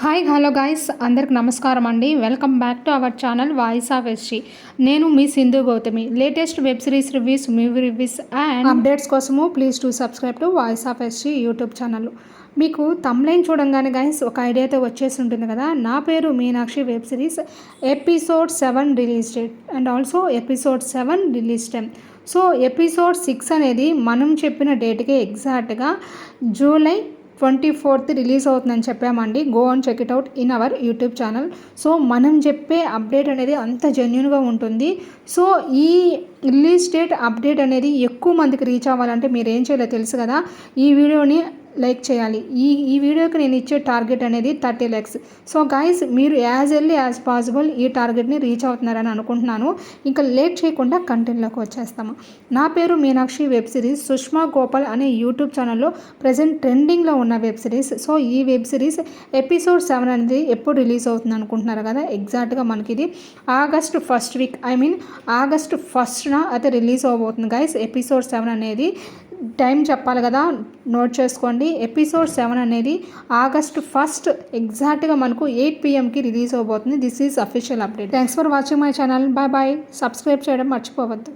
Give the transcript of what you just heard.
Hi hello guys అందరికి నమస్కారం అండి. Welcome back to our channel voice of SG. నేను మీ Sindhu Gautami. Latest web series reviews, movie reviews and updates కోసము please to subscribe to voice of SG YouTube channel. మీకు thumbnail చూడంగానే guys ఒక idea అయితే వచ్చేసి ఉంటుంది కదా. నా పేరు Meenakshi. Web series episode 7 release date and also episode 7 release time. So episode 6 అనేది మనం చెప్పిన డేట్కి ఎగ్జాక్ట్గా జూలై 24th రిలీజ్ అవుతుందని చెప్పామండి. Go and check it out in our YouTube channel. So మనం చెప్పే అప్డేట్ అనేది అంత జెన్యున్గా ఉంటుంది. సో ఈ రిలీజ్ డేట్ అప్డేట్ అనేది ఎక్కువ మందికి రీచ్ అవ్వాలంటే మీరు ఏం చేయాలో తెలుసు కదా. ఈ వీడియోని లైక్ చేయాలి. ఈ వీడియోకి నేను ఇచ్చే టార్గెట్ అనేది 30 lakhs. సో గైస్ మీరు యాజ్ ఎర్లీ యాజ్ పాసిబుల్ ఈ టార్గెట్ని రీచ్ అవుతున్నారని అనుకుంటున్నాను. ఇంకా లేట్ చేయకుండా కంటెంట్లోకి వచ్చేస్తాము. నా పేరు మీనాక్షి. వెబ్ సిరీస్ సుష్మా గోపాల్ అనే యూట్యూబ్ ఛానల్లో ప్రజెంట్ ట్రెండింగ్లో ఉన్న వెబ్ సిరీస్. సో ఈ వెబ్ సిరీస్ ఎపిసోడ్ 7 అనేది ఎప్పుడు రిలీజ్ అవుతుంది అనుకుంటున్నారు కదా. ఎగ్జాక్ట్గా మనకి ఇది August 1st week, August 1st అయితే రిలీజ్ అవబోతుంది గైస్. ఎపిసోడ్ 7 అనేది టైం చెప్పాలి కదా, నోట్ చేసుకోండి. ఎపిసోడ్ 7 అనేది ఆగస్ట్ 1st ఎగ్జాక్ట్గా మనకు 8 PM రిలీజ్ అవబోతుంది. This is official update. Thanks for watching my channel. Bye bye. Subscribe చేయడం మర్చిపోవద్దు.